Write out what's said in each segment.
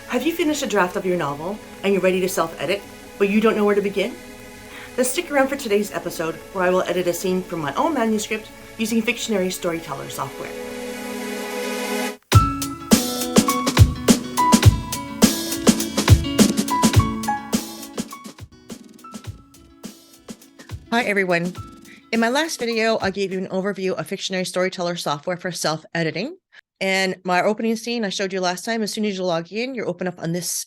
Have you finished a draft of your novel and you're ready to self-edit, but you don't know where to begin? Then stick around for today's episode where I will edit a scene from my own manuscript using Fictionary StoryTeller software. Hi everyone. In my last video, I gave you an overview of Fictionary StoryTeller software for self-editing. And my opening scene I showed you last time, as soon as you log in, you're open up on this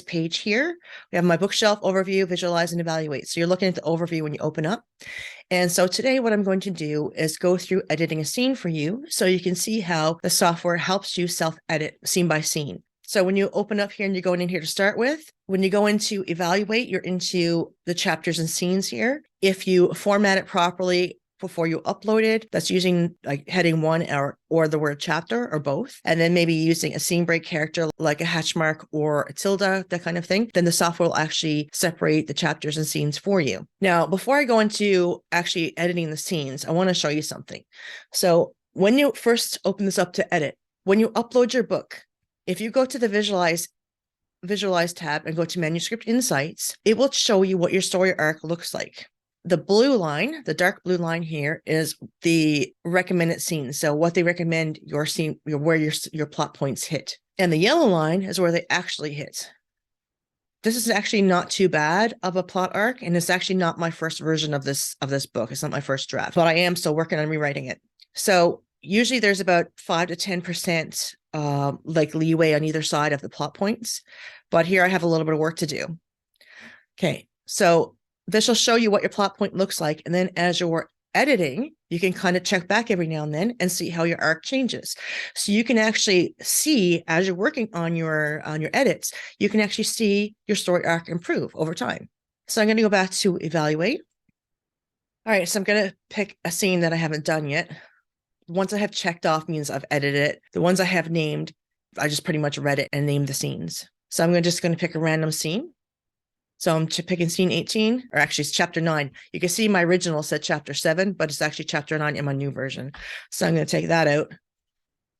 page here. We have my bookshelf overview, visualize and evaluate. So you're looking at the overview when you open up. And so today what I'm going to do is go through editing a scene for you so you can see how the software helps you self-edit scene by scene. So when you open up here and you're going in here to start with, when you go into evaluate, you're into the chapters and scenes here. If you format it properly before you upload it, that's using like heading 1 or the word chapter or both, and then maybe using a scene break character like a hatch mark or a tilde, that kind of thing, then the software will actually separate the chapters and scenes for you. Now, before I go into actually editing the scenes, I want to show you something. So when you first open this up to edit, when you upload your book, if you go to the visualize tab and go to manuscript insights, it will show you what your story arc looks like. The blue line, the dark blue line here, is the recommended scenes. So what they recommend your scene, where your plot points hit. And the yellow line is where they actually hit. This is actually not too bad of a plot arc, and it's actually not my first version of this book. It's not my first draft, but I am still working on rewriting it. So usually there's about 5 to 10% like leeway on either side of the plot points, but here I have a little bit of work to do. Okay, so this will show you what your plot point looks like, and then as you're editing, you can kind of check back every now and then and see how your arc changes. So you can actually see, as you're working on your edits, you can actually see your story arc improve over time. So I'm going to go back to evaluate. All right, so I'm going to pick a scene that I haven't done yet. The ones I have checked off means I've edited it. The ones I have named, I just pretty much read it and named the scenes. So I'm just going to pick a random scene. So I'm picking scene 18, or actually it's chapter 9. You can see my original said chapter 7, but it's actually chapter 9 in my new version. So I'm going to take that out.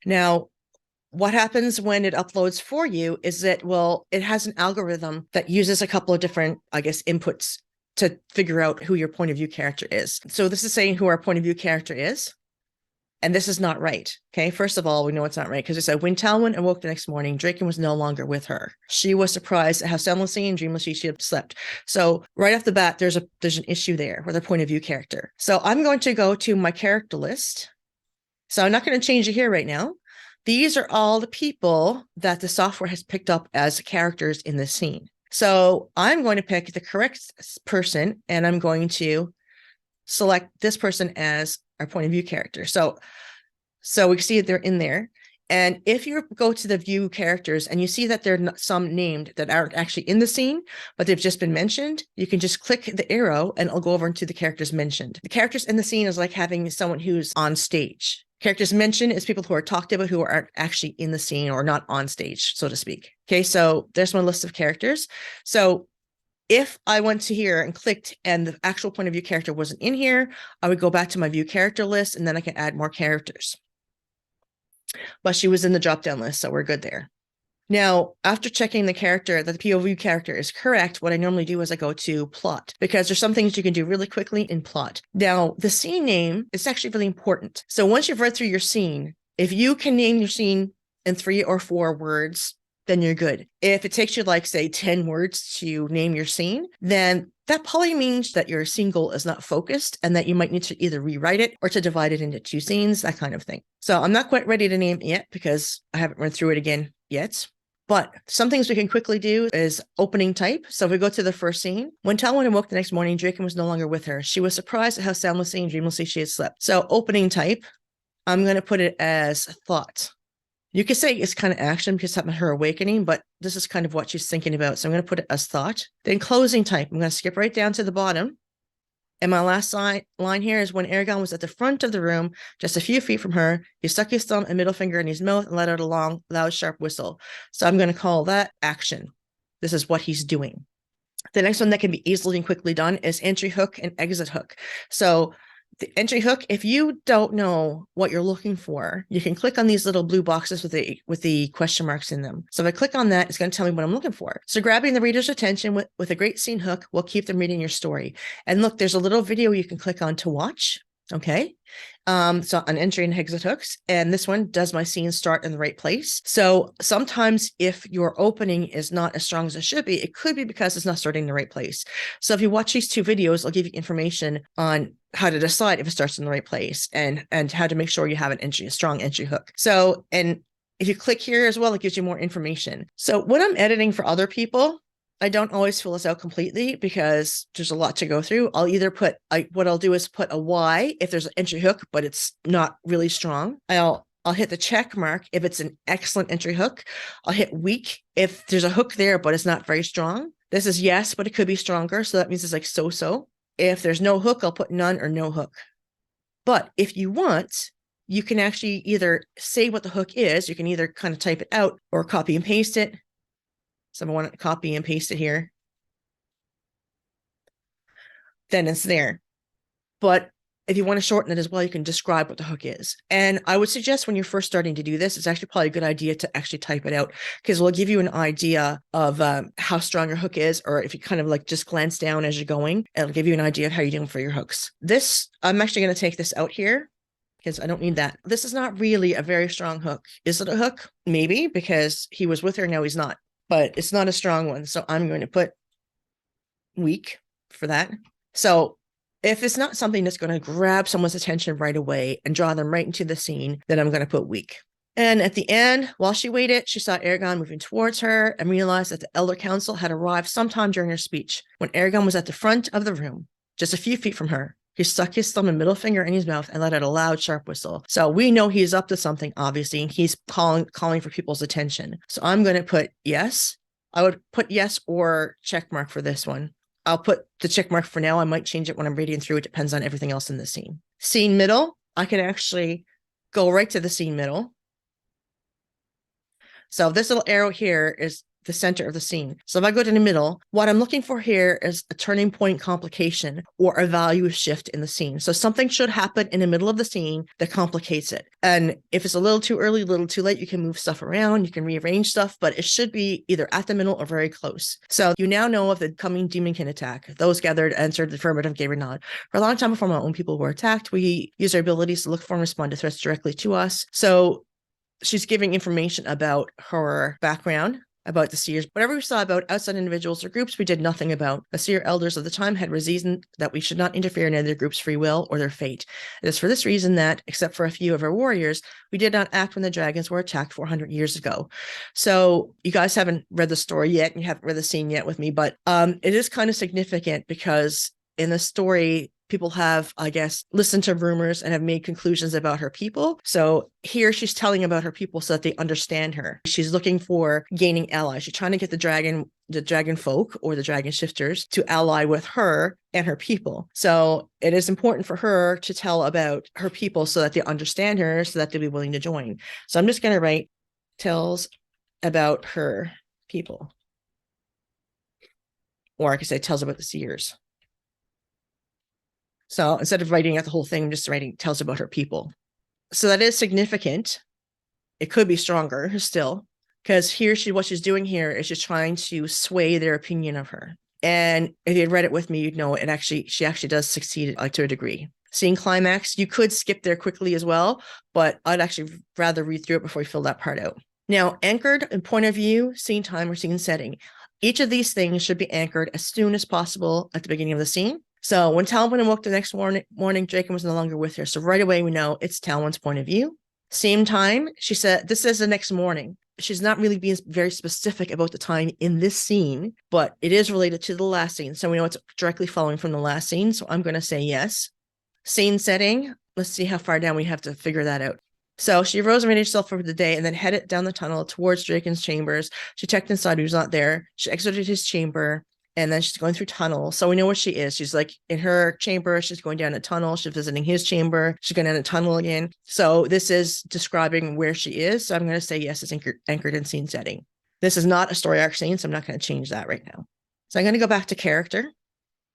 Now, what happens when it uploads for you is that, well, it has an algorithm that uses a couple of different, I guess, inputs to figure out who your point of view character is. So this is saying who our point of view character is. And this is not right. Okay, first of all, we know it's not right because it said when Talwyn awoke the next morning, Draken was no longer with her. She was surprised at how soundlessly and dreamlessly she had slept. So right off the bat, there's an issue there with a point of view character. So I'm going to go to my character list. So I'm not going to change it here right now. These are all the people that the software has picked up as characters in this scene. So I'm going to pick the correct person, and I'm going to select this person as our point of view character. So we see they're in there. And if you go to the view characters and you see that there are some named that aren't actually in the scene, but they've just been mentioned, you can just click the arrow and it'll go over into the characters mentioned. The characters in the scene is like having someone who's on stage. Characters mentioned is people who are talked about who aren't actually in the scene or not on stage, so to speak. Okay, so there's my list of characters. So if I went to here and clicked and the actual point of view character wasn't in here, I would go back to my view character list and then I can add more characters. But she was in the drop-down list, so we're good there. Now, after checking the character, that the POV character is correct, what I normally do is I go to plot, because there's some things you can do really quickly in plot. Now, the scene name is actually really important. So once you've read through your scene, if you can name your scene in 3 or 4 words, then you're good. If it takes you like, say, 10 words to name your scene, then that probably means that your scene goal is not focused and that you might need to either rewrite it or to divide it into 2 scenes, that kind of thing. So I'm not quite ready to name it yet because I haven't run through it again yet. But some things we can quickly do is opening type. So if we go to the first scene, when Talwyn awoke the next morning, Draken was no longer with her. She was surprised at how soundlessly and dreamlessly she had slept. So opening type, I'm going to put it as thought. You could say it's kind of action because it's her awakening, but this is kind of what she's thinking about. So I'm going to put it as thought. Then closing type, I'm going to skip right down to the bottom. And my last line here is when Aragon was at the front of the room, just a few feet from her, he stuck his thumb and middle finger in his mouth and let out a long, loud, sharp whistle. So I'm going to call that action. This is what he's doing. The next one that can be easily and quickly done is entry hook and exit hook. So The entry hook, if you don't know what you're looking for, you can click on these little blue boxes with the question marks in them. So if I click on that, it's going to tell me what I'm looking for. So grabbing the reader's attention with a great scene hook will keep them reading your story. And look, there's a little video you can click on to watch. Okay. So an entry and exit hooks, and this one, does my scene start in the right place? So sometimes if your opening is not as strong as it should be, it could be because it's not starting in the right place. So if you watch these two videos, I'll give you information on how to decide if it starts in the right place and how to make sure you have a strong entry hook. So, and if you click here as well, it gives you more information. So when I'm editing for other people, I don't always fill this out completely because there's a lot to go through. I'll either put, what I'll do is put a Y if there's an entry hook, but it's not really strong. I'll hit the check mark if it's an excellent entry hook. I'll hit weak if there's a hook there, but it's not very strong. This is yes, but it could be stronger. So that means it's like so-so. If there's no hook, I'll put none or no hook. But if you want, you can actually either say what the hook is. You can either kind of type it out or copy and paste it. So if I want to copy and paste it here, then it's there. But if you want to shorten it as well, you can describe what the hook is. And I would suggest when you're first starting to do this, it's actually probably a good idea to actually type it out because it will give you an idea of how strong your hook is, or if you kind of like just glance down as you're going, it'll give you an idea of how you're doing for your hooks. This, I'm actually going to take this out here because I don't need that. This is not really a very strong hook. Is it a hook? Maybe, because he was with her, now he's not. But it's not a strong one. So I'm going to put weak for that. So if it's not something that's going to grab someone's attention right away and draw them right into the scene, then I'm going to put weak. And at the end, while she waited, she saw Aragon moving towards her and realized that the Elder Council had arrived sometime during her speech. When Aragon was at the front of the room, just a few feet from her, he stuck his thumb and middle finger in his mouth and let out a loud, sharp whistle. So we know he's up to something, obviously, and he's calling for people's attention. So I'm going to put yes. I would put yes or check mark for this one. I'll put the check mark for now. I might change it when I'm reading through. It depends on everything else in the scene. Scene middle, I can actually go right to the scene middle. So this little arrow here is the center of the scene. So if I go to the middle, what I'm looking for here is a turning point complication or a value shift in the scene. So something should happen in the middle of the scene that complicates it. And if it's a little too early, a little too late, you can move stuff around, you can rearrange stuff, but it should be either at the middle or very close. So you now know if the coming demon can attack. Those gathered answered the affirmative, gave a nod. For a long time before my own people were attacked, we use our abilities to look for and respond to threats directly to us. So she's giving information about her background, about the seers. Whatever we saw about outside individuals or groups, we did nothing about. The seer elders of the time had reasoned that we should not interfere in either group's free will or their fate. It is for this reason that, except for a few of our warriors, we did not act when the dragons were attacked 400 years ago. So you guys haven't read the story yet, and you haven't read the scene yet with me, but it is kind of significant because in the story, people have, I guess, listened to rumors and have made conclusions about her people. So here she's telling about her people so that they understand her. She's looking for gaining allies. She's trying to get the dragon folk or the dragon shifters to ally with her and her people. So it is important for her to tell about her people so that they understand her, so that they'll be willing to join. So I'm just going to write tells about her people. Or I could say tells about the seers. So instead of writing out the whole thing, I'm just writing tells about her people. So that is significant. It could be stronger still, because here what she's doing here is she's trying to sway their opinion of her. And if you had read it with me, you'd know she actually does succeed to a degree. Scene climax, you could skip there quickly as well, but I'd actually rather read through it before you fill that part out. Now, anchored in point of view, scene time, or scene setting. Each of these things should be anchored as soon as possible at the beginning of the scene. So when Talwyn woke the next morning, Draken was no longer with her. So right away, we know it's Talwyn's point of view. Same time, she said, this is the next morning. She's not really being very specific about the time in this scene, but it is related to the last scene. So we know it's directly following from the last scene. So I'm going to say yes. Scene setting. Let's see how far down we have to figure that out. So she arose and made herself for the day and then headed down the tunnel towards Draken's chambers. She checked inside. He was not there. She exited his chamber. And then she's going through tunnels. So we know where she is. She's like in her chamber. She's going down a tunnel. She's visiting his chamber. She's going down a tunnel again. So this is describing where she is. So I'm going to say yes, it's anchored in scene setting. This is not a story arc scene, so I'm not going to change that right now. So I'm going to go back to character.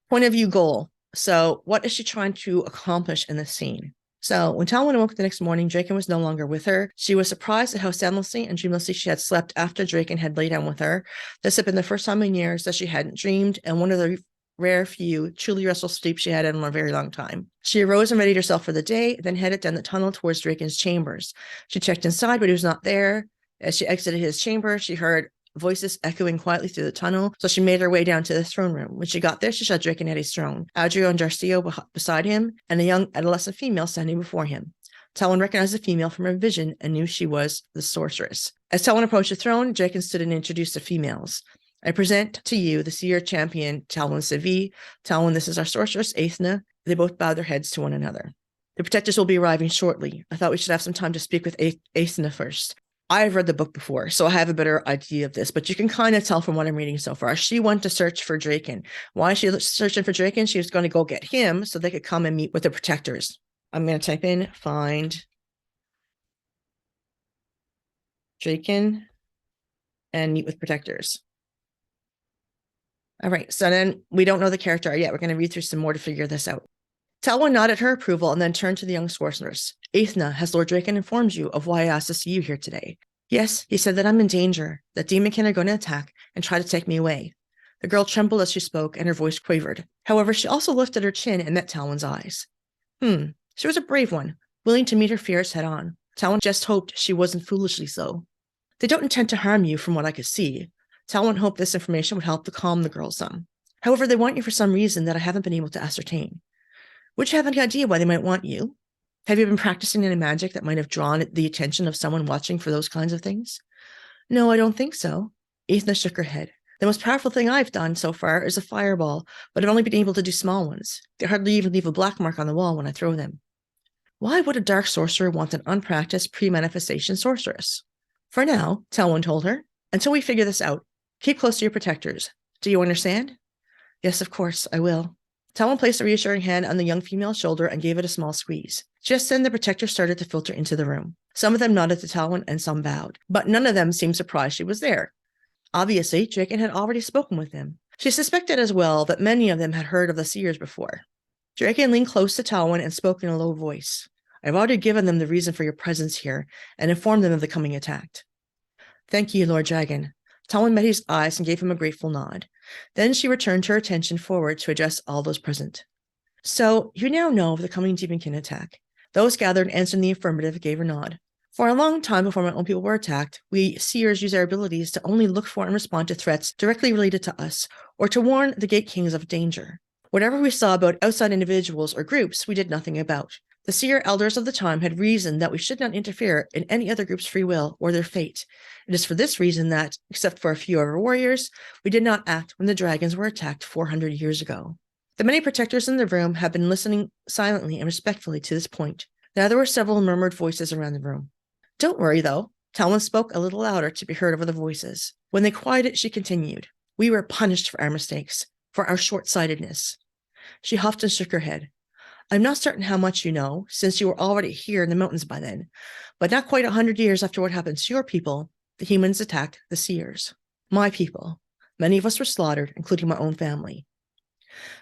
Point of view goal. So what is she trying to accomplish in this scene? So when Talwyn awoke the next morning, Draken was no longer with her. She was surprised at how soundlessly and dreamlessly she had slept after Draken had laid down with her. This had been the first time in years that she hadn't dreamed, and one of the rare few truly restful sleep she had in a very long time. She arose and readied herself for the day, then headed down the tunnel towards Draken's chambers. She checked inside, but he was not there. As she exited his chamber, she heard voices echoing quietly through the tunnel, so she made her way down to the throne room. When she got there, she saw Draken at his throne, Adrio and Darcio beside him, and a young adolescent female standing before him. Talwyn recognized the female from her vision and knew she was the sorceress. As Talwyn approached the throne, Draken stood and introduced the females. I present to you the seer champion, Talwyn Sevi. Talwyn, this is our sorceress, Aethna. They both bowed their heads to one another. The protectors will be arriving shortly. I thought we should have some time to speak with Aethna first. I've read the book before, so I have a better idea of this, but you can kind of tell from what I'm reading so far. She went to search for Draken. Why is she searching for Draken? She was going to go get him so they could come and meet with the protectors. I'm going to type in find Draken and meet with protectors. All right, so then we don't know the character yet. We're going to read through some more to figure this out. Talwyn nodded her approval and then turned to the young sorceress. Aethna, has Lord Draken informed you of why I asked to see you here today? Yes, he said that I'm in danger, that demonkin are going to attack and try to take me away. The girl trembled as she spoke, and her voice quavered. However, she also lifted her chin and met Talwyn's eyes. She was a brave one, willing to meet her fears head on. Talwyn just hoped she wasn't foolishly so. They don't intend to harm you from what I could see. Talwyn hoped this information would help to calm the girl some. However, they want you for some reason that I haven't been able to ascertain. Would you have any idea why they might want you? Have you been practicing any magic that might have drawn the attention of someone watching for those kinds of things? No, I don't think so. Aethna shook her head. The most powerful thing I've done so far is a fireball, but I've only been able to do small ones. They hardly even leave a black mark on the wall when I throw them. Why would a dark sorcerer want an unpracticed pre-manifestation sorceress? For now, Talwyn told her, until we figure this out, keep close to your protectors. Do you understand? Yes, of course, I will. Talwyn placed a reassuring hand on the young female's shoulder and gave it a small squeeze. Just then, the protectors started to filter into the room. Some of them nodded to Talwyn and some bowed, but none of them seemed surprised she was there. Obviously, Draken had already spoken with them. She suspected as well that many of them had heard of the seers before. Draken leaned close to Talwyn and spoke in a low voice. I've already given them the reason for your presence here and informed them of the coming attack. Thank you, Lord Dragon. Talwyn met his eyes and gave him a grateful nod. Then she returned her attention forward to address all those present. So, you now know of the coming demonkin attack. Those gathered answered in the affirmative gave a nod. For a long time before my own people were attacked, we seers use our abilities to only look for and respond to threats directly related to us, or to warn the Gate Kings of danger. Whatever we saw about outside individuals or groups, we did nothing about. The seer elders of the time had reasoned that we should not interfere in any other group's free will or their fate. It is for this reason that, except for a few of our warriors, we did not act when the dragons were attacked 400 years ago. The many protectors in the room have been listening silently and respectfully to this point. Now there were several murmured voices around the room. Don't worry, though. Talwyn spoke a little louder to be heard over the voices. When they quieted, she continued. We were punished for our mistakes, for our short-sightedness. She huffed and shook her head. I'm not certain how much you know, since you were already here in the mountains by then, but not quite 100 years after what happened to your people, the humans attacked the seers. My people. Many of us were slaughtered, including my own family.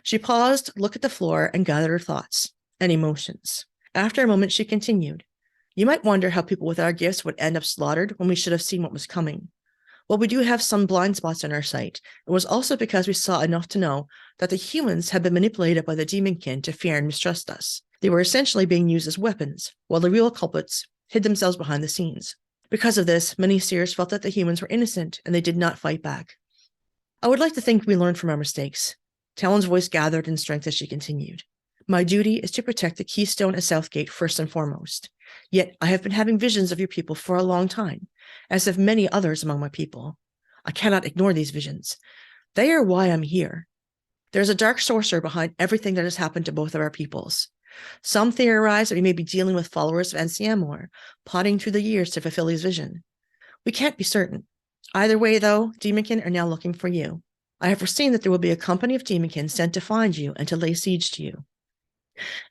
She paused, looked at the floor, and gathered her thoughts and emotions. After a moment, she continued. You might wonder how people with our gifts would end up slaughtered when we should have seen what was coming. Well, we do have some blind spots in our sight. It was also because we saw enough to know that the humans had been manipulated by the demonkin to fear and mistrust us. They were essentially being used as weapons, while the real culprits hid themselves behind the scenes. Because of this, many seers felt that the humans were innocent, and they did not fight back. I would like to think we learned from our mistakes. Talon's voice gathered in strength as she continued. My duty is to protect the keystone at Southgate first and foremost. Yet I have been having visions of your people for a long time, as have many others among my people. I cannot ignore these visions. They are why I'm here. There is a dark sorcerer behind everything that has happened to both of our peoples. Some theorize that we may be dealing with followers of Enciamor, plotting through the years to fulfill his vision. We can't be certain. Either way, though, demonkin are now looking for you. I have foreseen that there will be a company of demonkin sent to find you and to lay siege to you.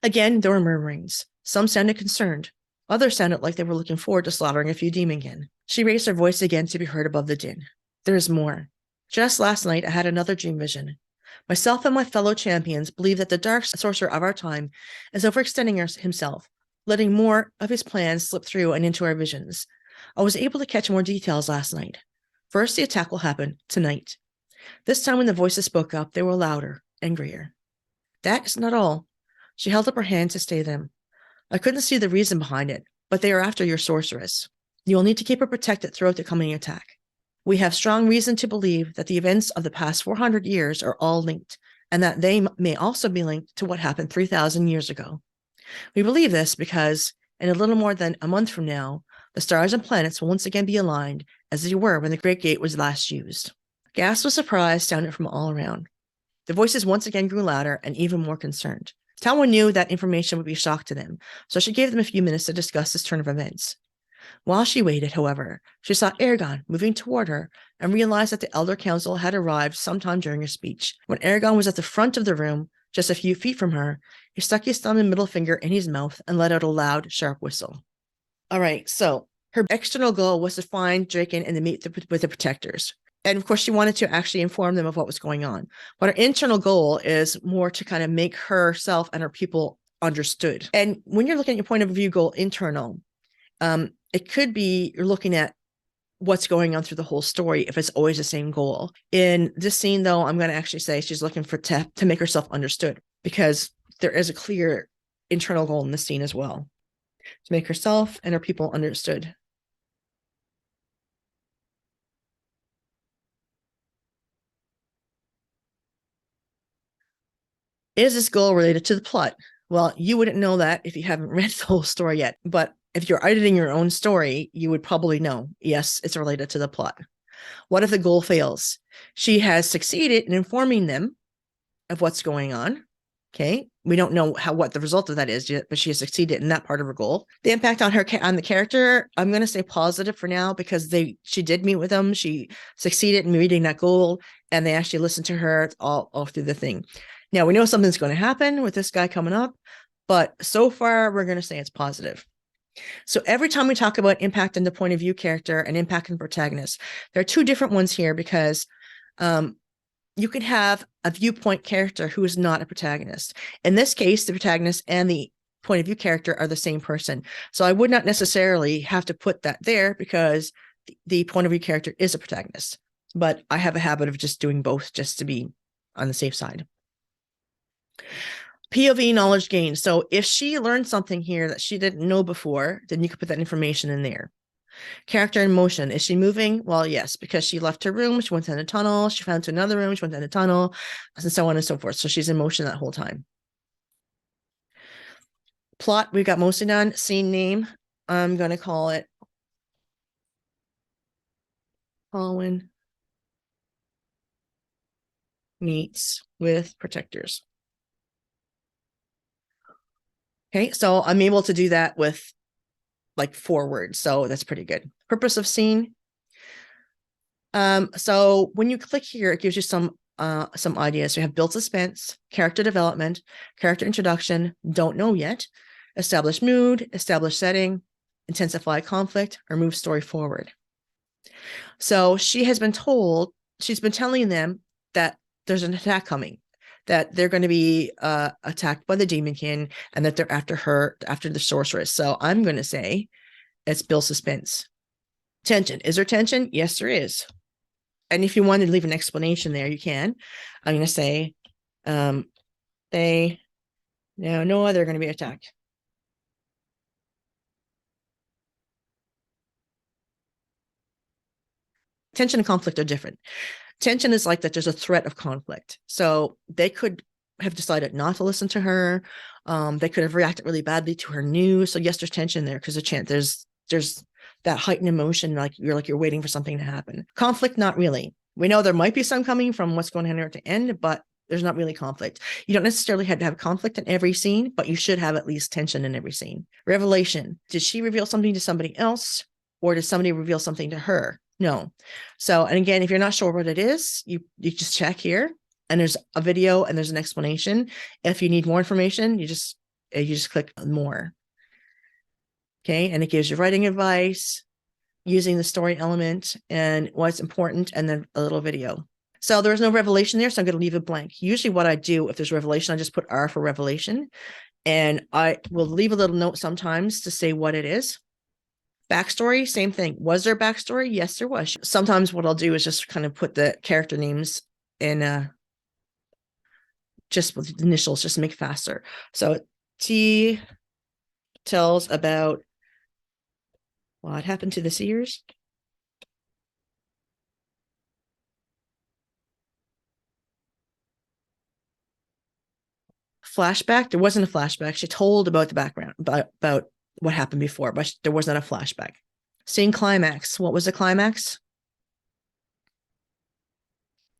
Again, there were murmurings. Some sounded concerned. Others sounded like they were looking forward to slaughtering a few demonkin. She raised her voice again to be heard above the din. There is more. Just last night, I had another dream vision. Myself and my fellow champions believe that the dark sorcerer of our time is overextending himself, letting more of his plans slip through and into our visions. I was able to catch more details last night. First, the attack will happen tonight. This time when the voices spoke up, they were louder, angrier. That is not all. She held up her hand to stay them. I couldn't see the reason behind it, but they are after your sorceress. You will need to keep her protected throughout the coming attack. We have strong reason to believe that the events of the past 400 years are all linked, and that they may also be linked to what happened 3,000 years ago. We believe this because, in a little more than a month from now, the stars and planets will once again be aligned as they were when the Great Gate was last used. Gasps of surprise sounded from all around. The voices once again grew louder and even more concerned. Tawa knew that information would be a shock to them, so she gave them a few minutes to discuss this turn of events. While she waited, however, she saw Eragon moving toward her and realized that the Elder Council had arrived sometime during her speech. When Eragon was at the front of the room, just a few feet from her, he stuck his thumb and middle finger in his mouth and let out a loud, sharp whistle. All right, so her external goal was to find Draken and to meet with the protectors. And of course, she wanted to actually inform them of what was going on. But her internal goal is more to kind of make herself and her people understood. And when you're looking at your point of view goal internal, it could be you're looking at what's going on through the whole story if it's always the same goal. In this scene, though, I'm going to actually say she's looking for to make herself understood, because there is a clear internal goal in this scene as well, to make herself and her people understood. Is this goal related to the plot? Well, you wouldn't know that if you haven't read the whole story yet, but if you're editing your own story, you would probably know, yes, it's related to the plot. What if the goal fails? She has succeeded in informing them of what's going on. Okay, we don't know what the result of that is yet, but she has succeeded in that part of her goal. The impact on her on the character, I'm going to say positive for now, because she did meet with them. She succeeded in meeting that goal, and they actually listened to her all through the thing. Now, we know something's going to happen with this guy coming up, but so far we're going to say it's positive. So every time we talk about impact on the point of view character and impact on protagonist, there are two different ones here, because you can have a viewpoint character who is not a protagonist. In this case, the protagonist and the point of view character are the same person. So I would not necessarily have to put that there, because the point of view character is a protagonist. But I have a habit of just doing both, just to be on the safe side. POV knowledge gain. So if she learned something here that she didn't know before, then you could put that information in there. Character in motion. Is she moving? Well, yes, because she left her room, she went down a tunnel, she found to another room, she went down a tunnel, and so on and so forth. So she's in motion that whole time. Plot, we've got mostly done. Scene name, I'm going to call it Colin meets with protectors. Okay, so I'm able to do that with like 4 words, so that's pretty good. Purpose of scene. So when you click here, it gives you some ideas. We have build suspense, character development, character introduction, don't know yet, establish mood, establish setting, intensify conflict, or move story forward. So she's been telling them that there's an attack coming, that they're going to be attacked by the Demon King, and that they're after the sorceress. So I'm going to say it's build suspense. Tension. Is there tension? Yes, there is. And if you want to leave an explanation there, you can. I'm going to say they now know they're going to be attacked. Tension and conflict are different. Tension is like that there's a threat of conflict. So they could have decided not to listen to her. They could have reacted really badly to her news. So yes, there's tension there, because there's that heightened emotion, like you're waiting for something to happen. Conflict, not really. We know there might be some coming from what's going on here at the end, but there's not really conflict. You don't necessarily have to have conflict in every scene, but you should have at least tension in every scene. Revelation. Did she reveal something to somebody else, or did somebody reveal something to her? No. So, and again, if you're not sure what it is, you just check here, and there's a video and there's an explanation. If you need more information, you just click more. Okay, and it gives you writing advice using the story element and what's important, and then a little video. So there's no revelation there, so I'm going to leave it blank. Usually what I do if there's revelation, I just put R for revelation, and I will leave a little note sometimes to say what it is. Backstory, same thing. Was there backstory? Yes, there was. Sometimes what I'll do is just kind of put the character names in just with initials, just to make it faster. So T tells about what happened to the Seers. Flashback. There wasn't a flashback. She told about the background, about what happened before, but there was not a flashback. Scene climax. What was the climax?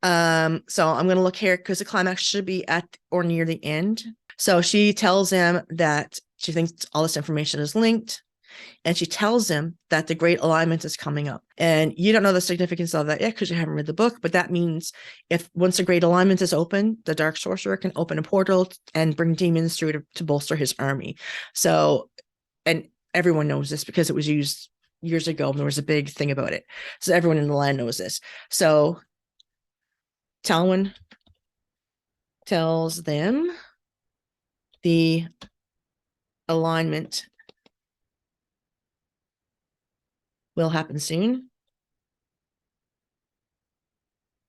So I'm going to look here because the climax should be at or near the end. So she tells him that she thinks all this information is linked, and she tells him that the great alignment is coming up. And you don't know the significance of that yet because you haven't read the book, but that means if once the great alignment is open, the dark sorcerer can open a portal and bring demons through to bolster his army. So, and everyone knows this because it was used years ago and there was a big thing about it. So everyone in the land knows this. So Talwyn tells them the alignment will happen soon.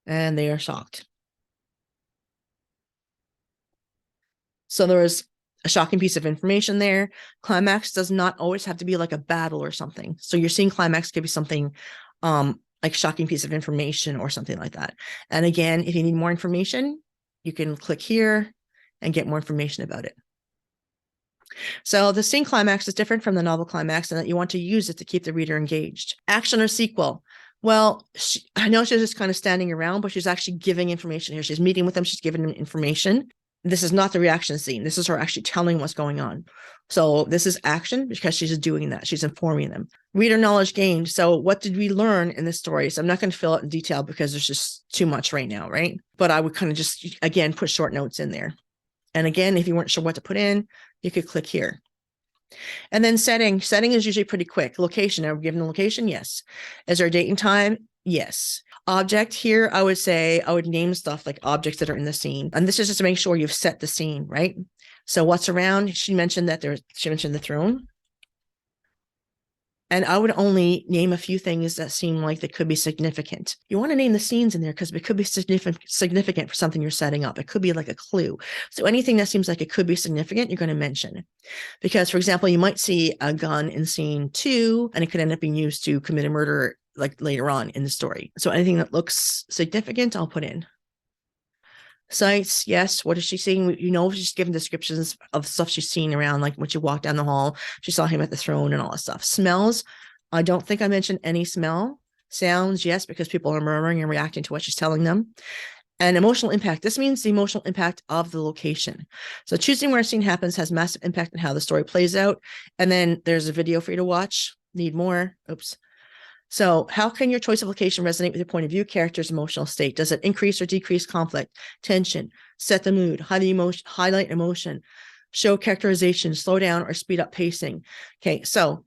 And they are shocked. So there was a shocking piece of information there. Climax does not always have to be like a battle or something. So you're seeing climax could be something like shocking piece of information or something like that. And again, if you need more information, you can click here and get more information about it. So the scene climax is different from the novel climax in that you want to use it to keep the reader engaged. Action or sequel. Well, I know she's just kind of standing around, but she's actually giving information here. She's meeting with them. She's giving them information. This is not the reaction scene. This is her actually telling what's going on. So this is action because she's doing that. She's informing them. Reader knowledge gained. So what did we learn in this story? So I'm not going to fill it in detail because there's just too much right now, right? But I would kind of just, again, put short notes in there. And again, if you weren't sure what to put in, you could click here. And then setting. Setting is usually pretty quick. Location. Are we given the location? Yes. Is there a date and time? Yes. Object here, I would say I would name stuff like objects that are in the scene. And this is just to make sure you've set the scene, right? So what's around? She mentioned that she mentioned the throne. And I would only name a few things that seem like they could be significant. You want to name the scenes in there because it could be significant for something you're setting up. It could be like a clue. So anything that seems like it could be significant, you're going to mention. Because, for example, you might see a gun in scene 2, and it could end up being used to commit a murder like later on in the story. So anything that looks significant, I'll put in. Sights, yes. What is she seeing? You know, she's giving descriptions of stuff she's seen around, like when she walked down the hall, she saw him at the throne and all that stuff. Smells, I don't think I mentioned any smell. Sounds, yes, because people are murmuring and reacting to what she's telling them. And emotional impact, this means the emotional impact of the location. So choosing where a scene happens has massive impact on how the story plays out. And then there's a video for you to watch. Need more? Oops. So how can your choice of location resonate with your point of view, character's emotional state? Does it increase or decrease conflict, tension, set the mood, highlight emotion, show characterization, slow down or speed up pacing? Okay, so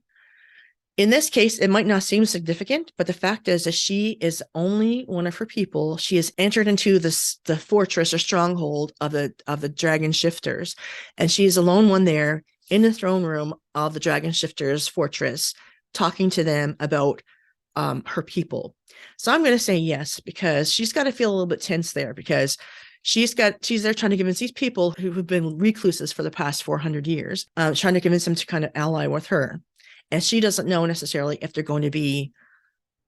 in this case, it might not seem significant, but the fact is that she is only one of her people. She has entered into the fortress or stronghold of the dragon shifters, and she is the lone one there in the throne room of the dragon shifters fortress, talking to them about her people. So I'm going to say yes, because she's got to feel a little bit tense there, because she's there trying to convince these people who have been recluses for the past 400 years, trying to convince them to kind of ally with her. And she doesn't know necessarily if they're going to be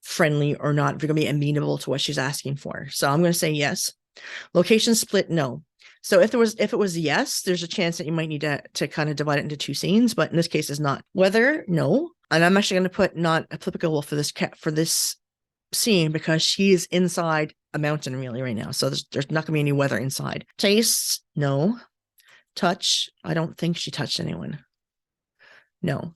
friendly or not, if they're going to be amenable to what she's asking for. So I'm going to say yes. Location split, no. So if it was yes, there's a chance that you might need to kind of divide it into 2 scenes, but in this case, it's not. Weather, no. And I'm actually going to put not applicable for this scene because she's inside a mountain really right now. So there's not going to be any weather inside. Taste, no. Touch, I don't think she touched anyone. No.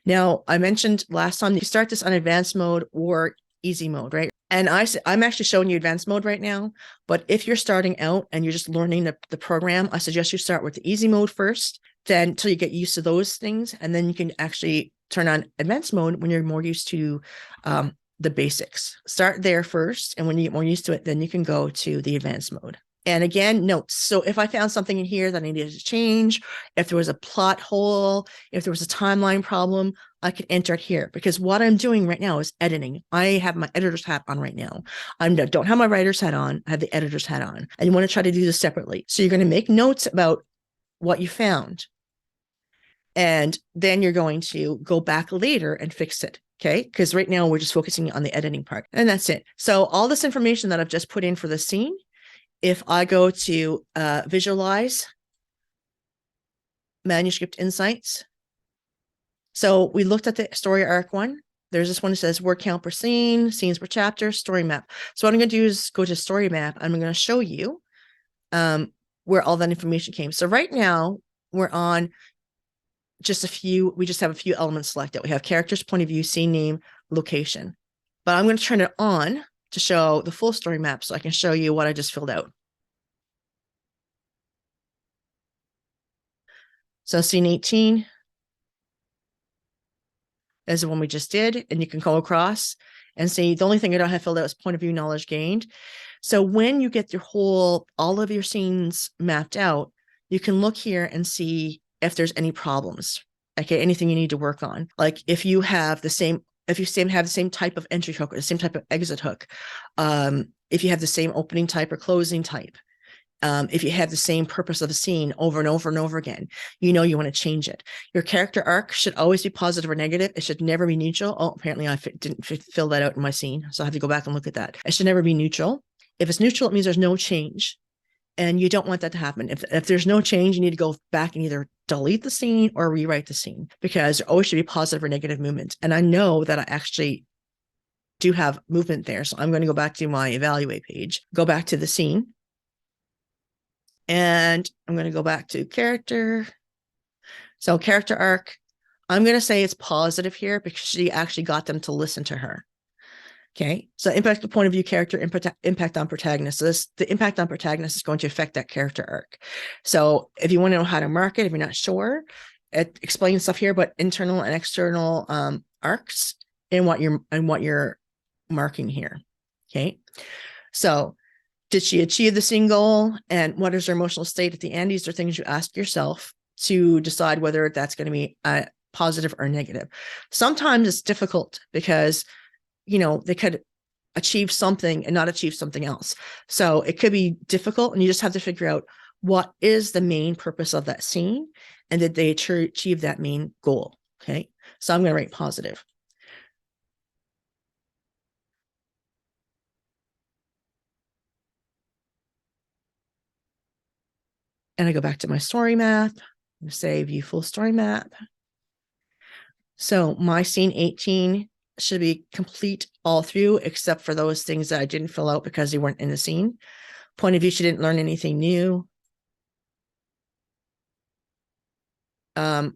Now, I mentioned last time you start this on advanced mode or easy mode, right? And I'm actually showing you advanced mode right now, but if you're starting out and you're just learning the program, I suggest you start with the easy mode first, then until you get used to those things, and then you can actually turn on advanced mode when you're more used to the basics. Start there first. And when you get more used to it, then you can go to the advanced mode. And again, notes. So if I found something in here that I needed to change, if there was a plot hole, if there was a timeline problem, I could enter it here, because what I'm doing right now is editing. I have my editor's hat on right now. I don't have my writer's hat on. I have the editor's hat on. And you want to try to do this separately. So you're going to make notes about what you found. And then you're going to go back later and fix it. Okay. Because right now we're just focusing on the editing part. And that's it. So all this information that I've just put in for the scene, if I go to visualize manuscript insights. So we looked at the story arc one. There's this one that says word count per scene, scenes per chapter, story map. So what I'm going to do is go to story map. I'm going to show you where all that information came. So right now we're on just a few. We just have a few elements selected. We have characters, point of view, scene name, location. But I'm going to turn it on to show the full story map so I can show you what I just filled out. So scene 18 is the one we just did, and you can go across and see the only thing I don't have filled out is point of view, knowledge gained. So when you get your all of your scenes mapped out, you can look here and see if there's any problems, okay, anything you need to work on. Like if you have the same, have the same type of entry hook or the same type of exit hook, if you have the same opening type or closing type, if you have the same purpose of a scene over and over and over again, you want to change it. Your character arc should always be positive or negative. It should never be neutral. Oh, apparently I didn't fill that out in my scene, so I have to go back and look at that. It should never be neutral. If it's neutral, it means there's no change, and you don't want that to happen. If there's no change, you need to go back and either delete the scene or rewrite the scene, because there always should be positive or negative movement. And I know that I actually do have movement there, so I'm going to go back to my evaluate page, go back to the scene. And I'm going to go back to character. So character arc, I'm going to say it's positive here because she actually got them to listen to her. Okay. So impact the point of view character, impact on protagonist. So the impact on protagonist is going to affect that character arc. So if you want to know how to mark it, if you're not sure, it explains stuff here, but internal and external arcs and what you're marking here. Okay. So did she achieve the scene goal? And what is her emotional state at the end? These are things you ask yourself to decide whether that's going to be positive or negative. Sometimes it's difficult because, they could achieve something and not achieve something else. So it could be difficult, and you just have to figure out what is the main purpose of that scene and did they achieve that main goal. Okay. So I'm going to write positive. And I go back to my story map, I'm say view full story map. So my scene 18 should be complete all through, except for those things that I didn't fill out because they weren't in the scene. Point of view, she didn't learn anything new. There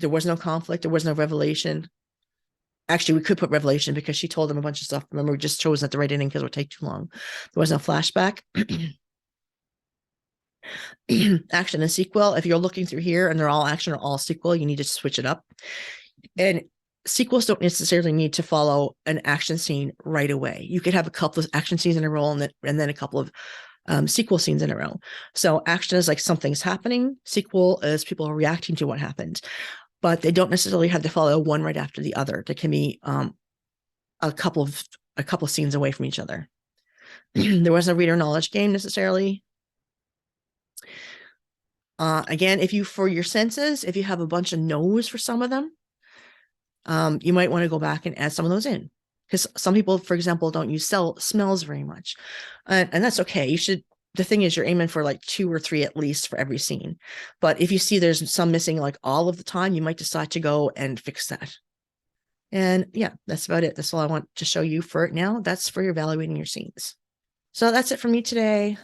was no conflict. There was no revelation. Actually, we could put revelation because she told them a bunch of stuff. Remember, we just chose not to write it in because it would take too long. There was no flashback. Action and sequel. If you're looking through here and they're all action or all sequel, you need to switch it up. And sequels don't necessarily need to follow an action scene right away. You could have a couple of action scenes in a row and then a couple of sequel scenes in a row. So action is like something's happening. Sequel is people are reacting to what happened, but they don't necessarily have to follow one right after the other. They can be a couple of scenes away from each other. There was no reader knowledge game necessarily. Again, for your senses, if you have a bunch of no's for some of them, you might want to go back and add some of those in, because some people, for example, don't use smells very much, and that's okay. The thing is, you're aiming for like 2 or 3 at least for every scene. But if you see there's some missing like all of the time, you might decide to go and fix that. And yeah, that's about it. That's all I want to show you for now. That's for evaluating your scenes. So that's it for me today.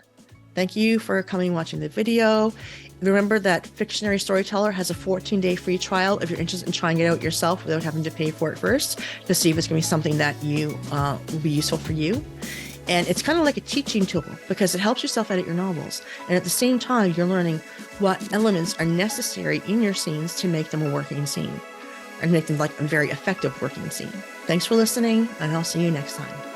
Thank you for coming and watching the video. Remember that Fictionary Storyteller has a 14-day free trial if you're interested in trying it out yourself without having to pay for it first, to see if it's going to be something that will be useful for you. And it's kind of like a teaching tool because it helps you self-edit your novels. And at the same time, you're learning what elements are necessary in your scenes to make them a working scene. and make them like a very effective working scene. Thanks for listening, and I'll see you next time.